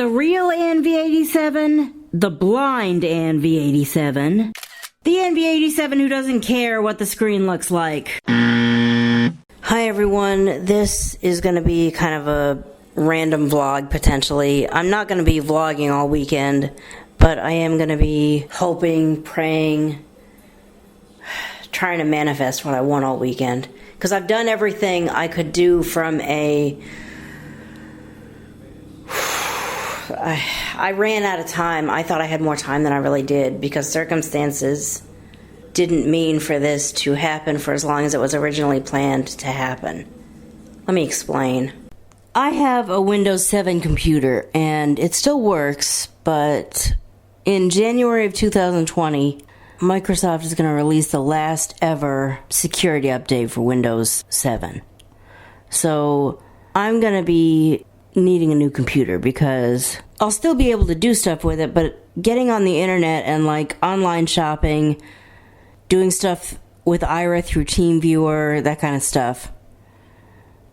The real NV87, the blind NV87, the NV87 who doesn't care what the screen looks like. Hi everyone, this is going to be kind of a random vlog potentially. I'm not going to be vlogging all weekend, but I am going to be hoping, praying, trying to manifest what I want all weekend. Because I've done everything I could do from a... I ran out of time. I thought I had more time than I really did because circumstances didn't mean for this to happen for as long as it was originally planned to happen. Let me explain. I have a Windows 7 computer and it still works, but in January of 2020, Microsoft is going to release the last ever security update for Windows 7. So I'm going to be needing a new computer because I'll still be able to do stuff with it, but getting on the internet and like online shopping, doing stuff with Ira through TeamViewer, that kind of stuff.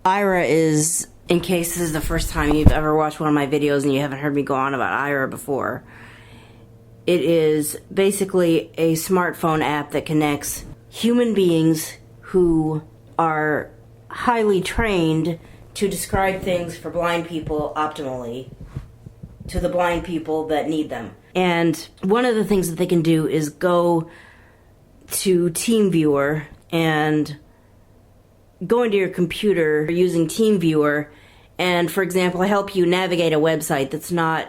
Ira is, in case this is the first time you've ever watched one of my videos and you haven't heard me go on about Ira before, it is basically a smartphone app that connects human beings who are highly trained to describe things for blind people optimally to the blind people that need them. And one of the things that they can do is go to TeamViewer and go into your computer using TeamViewer and, for example, help you navigate a website that's not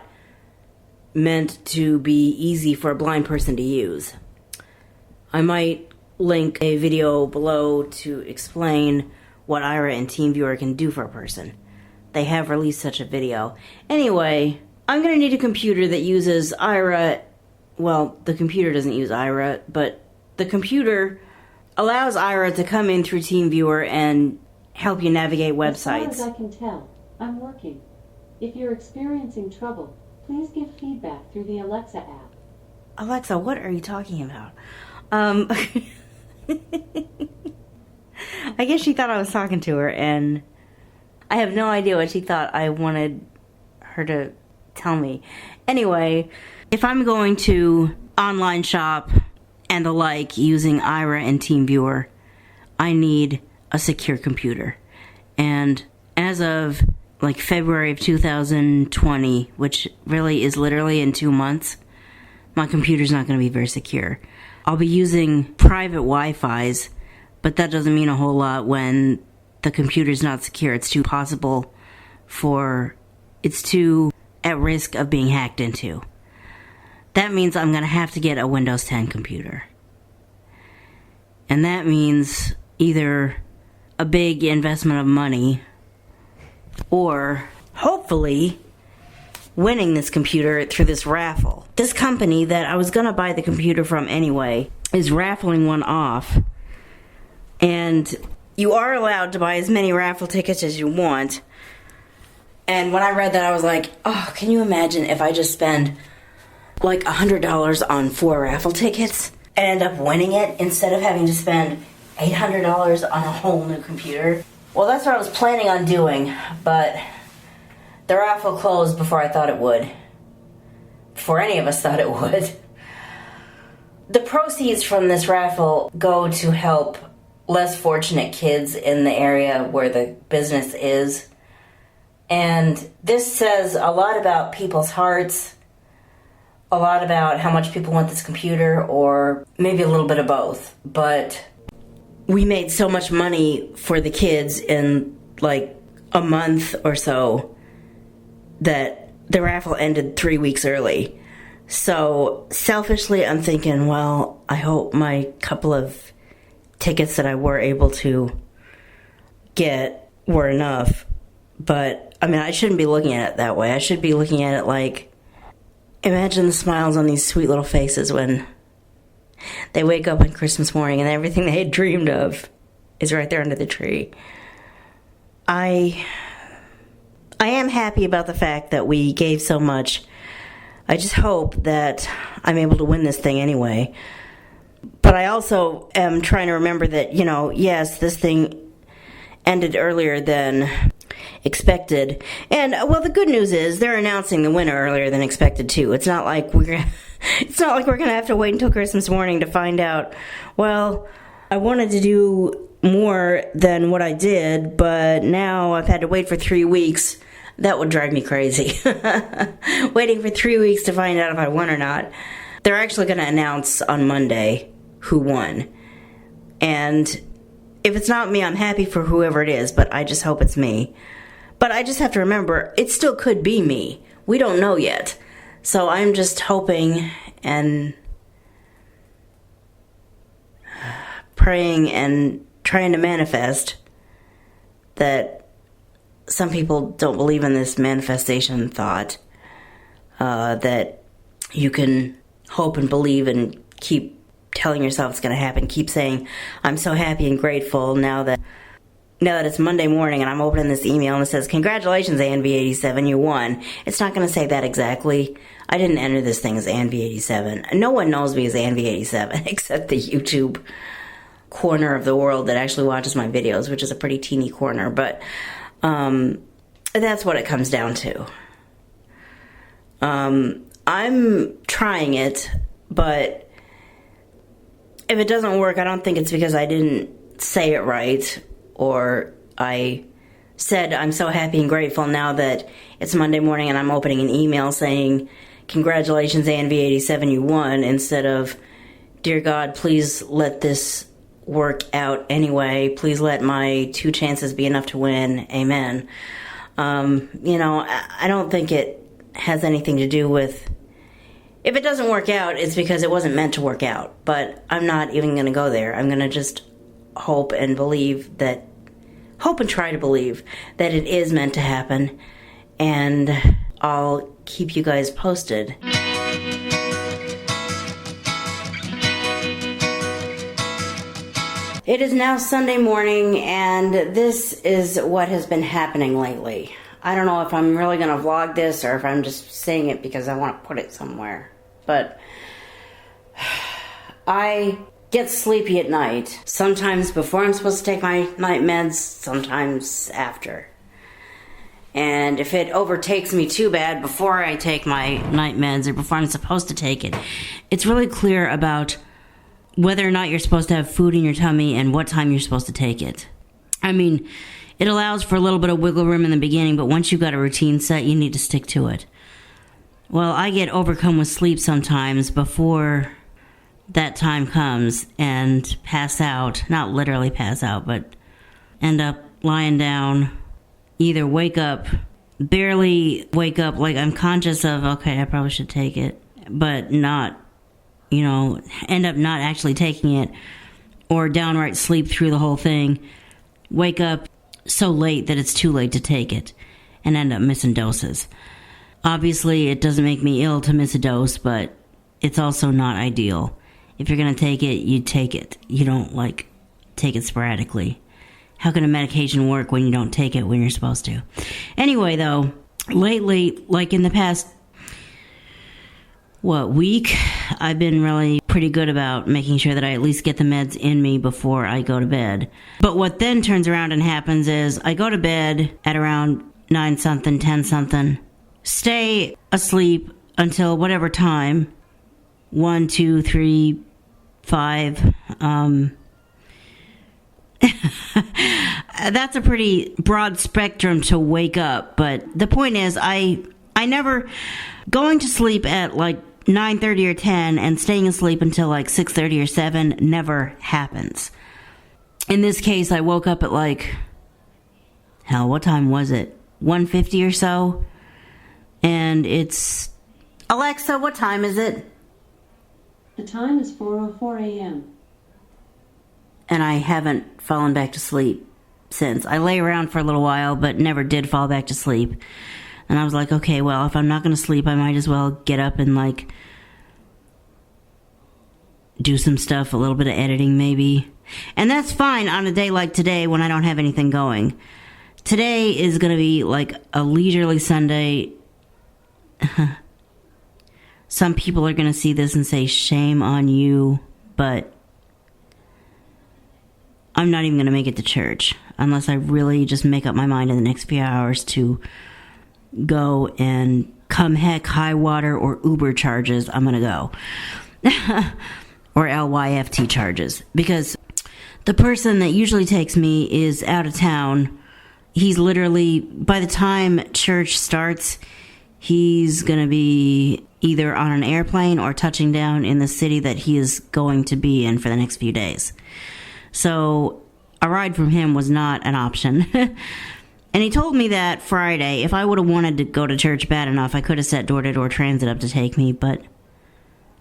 meant to be easy for a blind person to use. I might link a video below to explain what Ira and TeamViewer can do for a person. They have released such a video. Anyway, I'm going to need a computer that uses Ira. Well, the computer doesn't use Ira, but the computer allows Ira to come in through TeamViewer and help you navigate websites. As far as I can tell, I'm working. If you're experiencing trouble, please give feedback through the Alexa app. Alexa, what are you talking about? I guess she thought I was talking to her, and I have no idea what she thought I wanted her to tell me. Anyway, if I'm going to online shop and the like using Ira and TeamViewer, I need a secure computer. And as of like February of 2020, which really is literally in 2 months, my computer's not going to be very secure. I'll be using private Wi-Fi's, but that doesn't mean a whole lot when the computer's not secure. It's too at risk of being hacked into. That means I'm going to have to get a Windows 10 computer. And that means either a big investment of money or hopefully winning this computer through this raffle. This company that I was going to buy the computer from anyway is raffling one off. And you are allowed to buy as many raffle tickets as you want. And when I read that, I was like, oh, can you imagine if I just spend like $100 on 4 raffle tickets and end up winning it instead of having to spend $800 on a whole new computer? Well, that's what I was planning on doing, but the raffle closed before I thought it would. Before any of us thought it would. The proceeds from this raffle go to help less fortunate kids in the area where the business is. And this says a lot about people's hearts, a lot about how much people want this computer, or maybe a little bit of both. But we made so much money for the kids in like a month or so that the raffle ended 3 weeks early. So selfishly, I'm thinking, well, I hope my couple of tickets that I were able to get were enough. But, I mean, I shouldn't be looking at it that way. I should be looking at it like, imagine the smiles on these sweet little faces when they wake up on Christmas morning and everything they had dreamed of is right there under the tree. I am happy about the fact that we gave so much. I just hope that I'm able to win this thing anyway. But I also am trying to remember that, yes, this thing ended earlier than expected. And well, the good news is they're announcing the winner earlier than expected too. It's not like we're gonna have to wait until Christmas morning to find out. Well, I wanted to do more than what I did, but now I've had to wait for 3 weeks. That would drive me crazy. Waiting for 3 weeks to find out if I won or not. They're actually going to announce on Monday who won. And if it's not me, I'm happy for whoever it is, but I just hope it's me. But I just have to remember, it still could be me. We don't know yet. So I'm just hoping and praying and trying to manifest that some people don't believe in this manifestation thought, that you can hope and believe and keep telling yourself it's going to happen. Keep saying, I'm so happy and grateful now that it's Monday morning and I'm opening this email and it says, congratulations, ANV87, you won. It's not going to say that exactly. I didn't enter this thing as ANV87. No one knows me as ANV87 except the YouTube corner of the world that actually watches my videos, which is a pretty teeny corner, but that's what it comes down to. I'm trying it, but if it doesn't work, I don't think it's because I didn't say it right, or I said I'm so happy and grateful now that it's Monday morning and I'm opening an email saying, congratulations, ANV87, you won, instead of, dear God, please let this work out anyway. Please let my 2 chances be enough to win. Amen. I don't think it has anything to do with, if it doesn't work out, it's because it wasn't meant to work out. But I'm not even going to go there. I'm going to just hope and try to believe that it is meant to happen. And I'll keep you guys posted. It is now Sunday morning, and this is what has been happening lately. I don't know if I'm really going to vlog this or if I'm just saying it because I want to put it somewhere. But I get sleepy at night. Sometimes before I'm supposed to take my night meds, sometimes after. And if it overtakes me too bad before I take my night meds or before I'm supposed to take it, it's really clear about whether or not you're supposed to have food in your tummy and what time you're supposed to take it. I mean, it allows for a little bit of wiggle room in the beginning, but once you've got a routine set, you need to stick to it. Well, I get overcome with sleep sometimes before that time comes and pass out. Not literally pass out, but end up lying down, either barely wake up, like I'm conscious of, okay, I probably should take it, but not, end up not actually taking it, or downright sleep through the whole thing, wake up so late that it's too late to take it, and end up missing doses. Obviously, it doesn't make me ill to miss a dose, but it's also not ideal. If you're going to take it, you take it. You don't, take it sporadically. How can a medication work when you don't take it when you're supposed to? Anyway, though, lately, in the past, week, I've been really pretty good about making sure that I at least get the meds in me before I go to bed. But what then turns around and happens is I go to bed at around 9-something, 10-something, stay asleep until whatever time, 1, 2, 3, 5, that's a pretty broad spectrum to wake up, but the point is I never, going to sleep at 9:30 or 10 and staying asleep until 6:30 or 7 never happens. In this case, I woke up at what time was it? 1:50 or so, and it's, Alexa, what time is it? The time is 4:04 a.m. And I haven't fallen back to sleep since. I lay around for a little while, but never did fall back to sleep. And I was like, okay, well, if I'm not going to sleep, I might as well get up and do some stuff, a little bit of editing maybe. And that's fine on a day like today when I don't have anything going. Today is going to be a leisurely Sunday. Some people are going to see this and say, shame on you, but I'm not even going to make it to church. unless I really just make up my mind in the next few hours to go, and come heck, high water, or Uber charges, I'm going to go. Or LYFT charges. Because the person that usually takes me is out of town. He's literally, by the time church starts, he's going to be either on an airplane or touching down in the city that he is going to be in for the next few days. So a ride from him was not an option. And he told me that Friday, if I would have wanted to go to church bad enough, I could have set door-to-door transit up to take me, but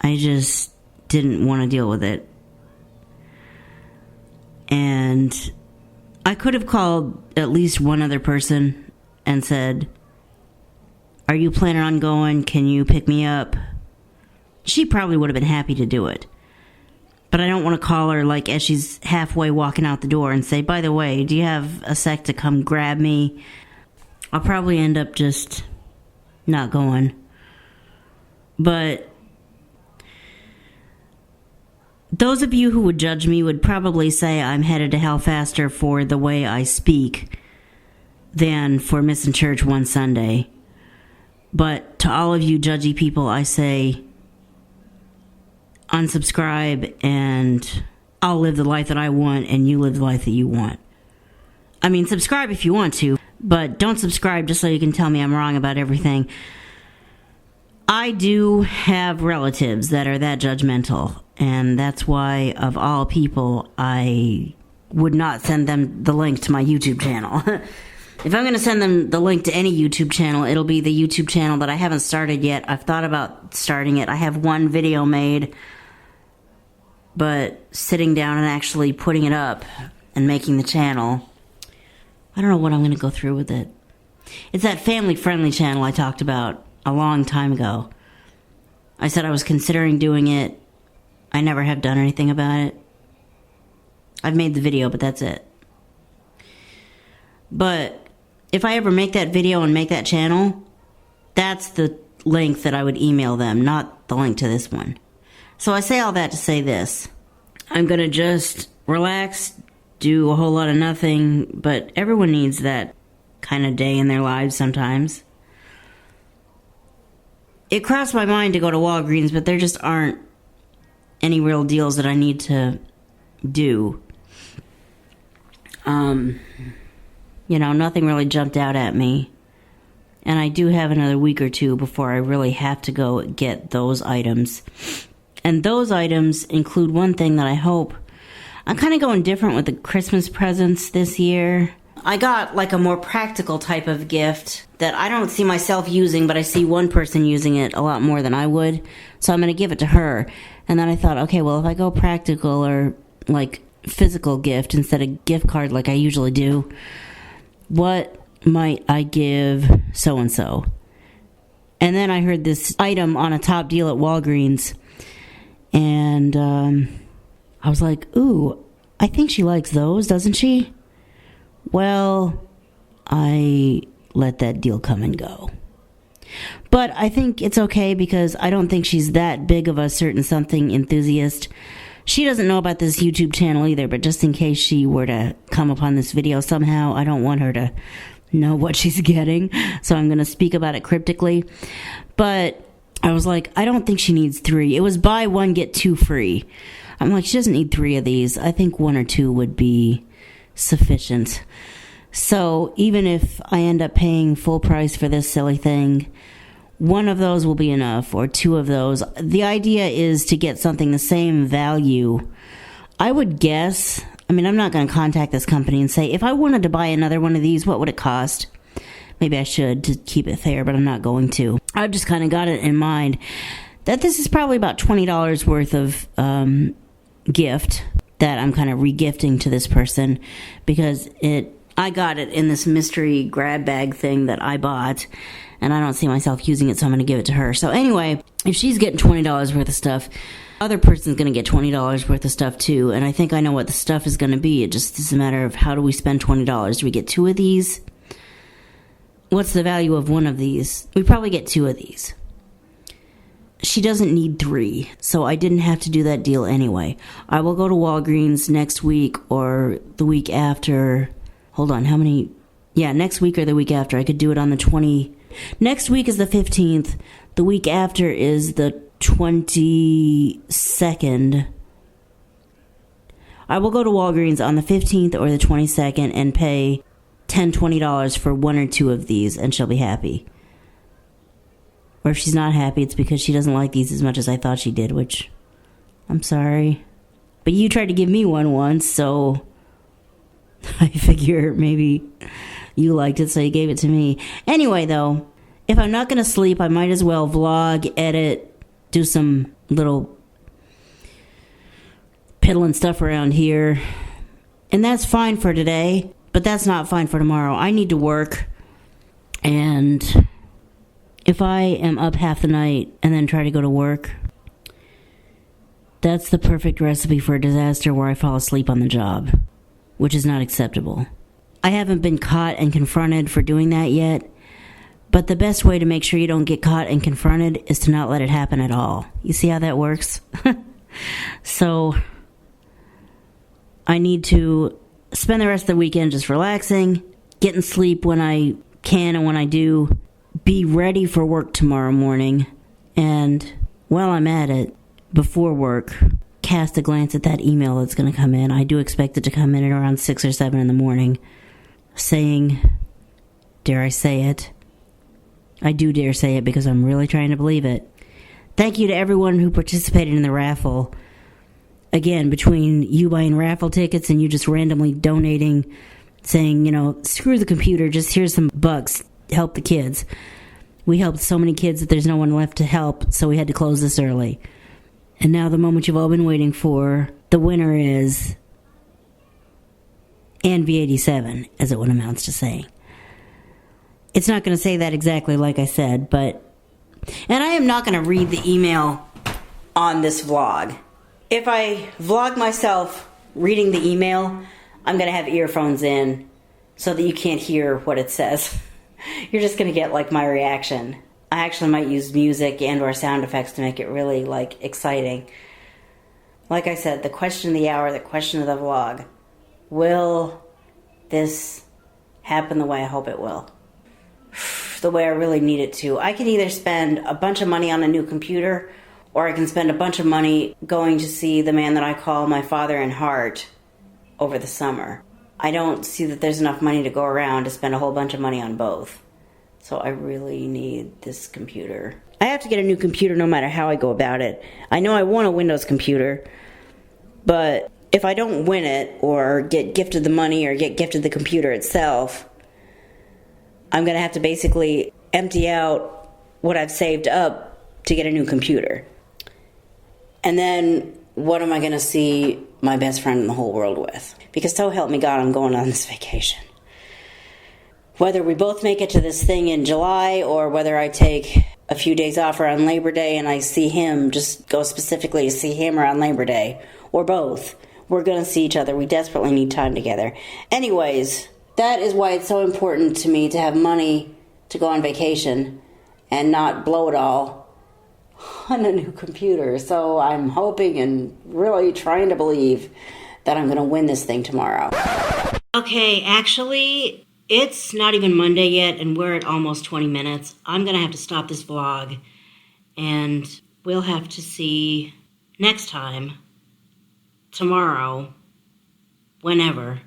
I just didn't want to deal with it. And I could have called at least one other person and said, "Are you planning on going? Can you pick me up?" She probably would have been happy to do it. But I don't want to call her like as she's halfway walking out the door and say, "By the way, do you have a sec to come grab me?" I'll probably end up just not going. But those of you who would judge me would probably say I'm headed to hell faster for the way I speak than for missing church one Sunday. But to all of you judgy people, I say, unsubscribe, and I'll live the life that I want, and you live the life that you want. I mean, subscribe if you want to, but don't subscribe just so you can tell me I'm wrong about everything. I do have relatives that are that judgmental, and that's why, of all people, I would not send them the link to my YouTube channel. If I'm going to send them the link to any YouTube channel, it'll be the YouTube channel that I haven't started yet. I've thought about starting it. I have one video made, but sitting down and actually putting it up and making the channel, I don't know what I'm going to go through with it. It's that family-friendly channel I talked about a long time ago. I said I was considering doing it. I never have done anything about it. I've made the video, but that's it. But if I ever make that video and make that channel, that's the link that I would email them, not the link to this one. So I say all that to say this. I'm going to just relax, do a whole lot of nothing, but everyone needs that kind of day in their lives sometimes. It crossed my mind to go to Walgreens, but there just aren't any real deals that I need to do. Nothing really jumped out at me. And I do have another week or two before I really have to go get those items. And those items include one thing that I hope... I'm kind of going different with the Christmas presents this year. I got like a more practical type of gift that I don't see myself using, but I see one person using it a lot more than I would. So I'm going to give it to her. And then I thought, okay, well, if I go practical or like physical gift instead of gift card like I usually do, what might I give so-and-so? And then I heard this item on a top deal at Walgreens. And I was like, ooh, I think she likes those, doesn't she? Well, I let that deal come and go. But I think it's okay because I don't think she's that big of a certain something enthusiast. She doesn't know about this YouTube channel either, but just in case she were to come upon this video somehow, I don't want her to know what she's getting. So I'm going to speak about it cryptically. But I was like, I don't think she needs 3. It was buy one, get 2 free. I'm like, she doesn't need 3 of these. I think 1 or 2 would be sufficient. So even if I end up paying full price for this silly thing, 1 of those will be enough, or 2 of those. The idea is to get something the same value. I would guess, I'm not going to contact this company and say, if I wanted to buy another one of these, what would it cost? Maybe I should to keep it fair, but I'm not going to. I've just kind of got it in mind that this is probably about $20 worth of gift that I'm kind of re-gifting to this person because I got it in this mystery grab bag thing that I bought, and I don't see myself using it, so I'm going to give it to her. So anyway, if she's getting $20 worth of stuff, other person's going to get $20 worth of stuff too, and I think I know what the stuff is going to be. It just is a matter of how do we spend $20? Do we get 2 of these? What's the value of 1 of these? We probably get 2 of these. She doesn't need 3, so I didn't have to do that deal anyway. I will go to Walgreens next week or the week after hold on, how many? Yeah, next week or the week after. I could do it on the 20. Next week is the 15th. The week after is the 22nd. I will go to Walgreens on the 15th or the 22nd and pay $10, $20 for one or two of these, and she'll be happy. Or if she's not happy, it's because she doesn't like these as much as I thought she did, which, I'm sorry. But you tried to give me one once, so I figure maybe you liked it, so you gave it to me. Anyway, though, if I'm not going to sleep, I might as well vlog, edit, do some little piddling stuff around here. And that's fine for today, but that's not fine for tomorrow. I need to work, and if I am up half the night and then try to go to work, that's the perfect recipe for a disaster where I fall asleep on the job, which is not acceptable. I haven't been caught and confronted for doing that yet, but the best way to make sure you don't get caught and confronted is to not let it happen at all. You see how that works? So I need to spend the rest of the weekend just relaxing, getting sleep when I can and when I do, be ready for work tomorrow morning, and while I'm at it, before work, cast a glance at that email that's going to come in. I do expect it to come in at around 6 or 7 in the morning, saying, dare I say it? I do dare say it because I'm really trying to believe it. Thank you to everyone who participated in the raffle. Again, between you buying raffle tickets and you just randomly donating, saying, screw the computer, just here's some bucks, help the kids. We helped so many kids that there's no one left to help, so we had to close this early. And now the moment you've all been waiting for, the winner is NV87, as it would amounts to saying. It's not going to say that exactly like I said, but... And I am not going to read the email on this vlog. If I vlog myself reading the email, I'm going to have earphones in so that you can't hear what it says. You're just going to get, my reaction. I actually might use music and or sound effects to make it really, exciting. Like I said, the question of the hour, the question of the vlog. Will this happen the way I hope it will? The way I really need it to. I can either spend a bunch of money on a new computer, or I can spend a bunch of money going to see the man that I call my father in heart over the summer. I don't see that there's enough money to go around to spend a whole bunch of money on both. So I really need this computer. I have to get a new computer no matter how I go about it. I know I want a Windows computer, but if I don't win it or get gifted the money or get gifted the computer itself, I'm going to have to basically empty out what I've saved up to get a new computer. And then what am I going to see my best friend in the whole world with? Because so help me God, I'm going on this vacation. Whether we both make it to this thing in July or whether I take a few days off around Labor Day and I see him, just go specifically to see him around Labor Day, or both, we're going to see each other. We desperately need time together. Anyways, that is why it's so important to me to have money to go on vacation and not blow it all on a new computer. So I'm hoping and really trying to believe that I'm going to win this thing tomorrow. Okay, actually, it's not even Monday yet, and we're at almost 20 minutes. I'm going to have to stop this vlog, and we'll have to see next time, tomorrow, whenever,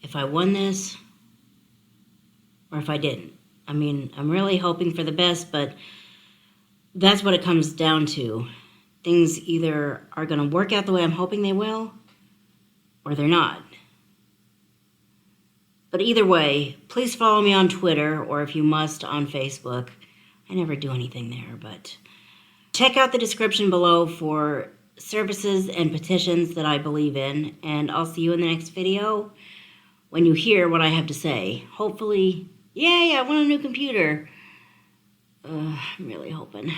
if I won this or if I didn't. I mean, I'm really hoping for the best, but that's what it comes down to. Things either are going to work out the way I'm hoping they will, or they're not. But either way, please follow me on Twitter, or if you must, on Facebook. I never do anything there, but check out the description below for services and petitions that I believe in, and I'll see you in the next video when you hear what I have to say. Hopefully, yay, I want a new computer. I'm really hoping.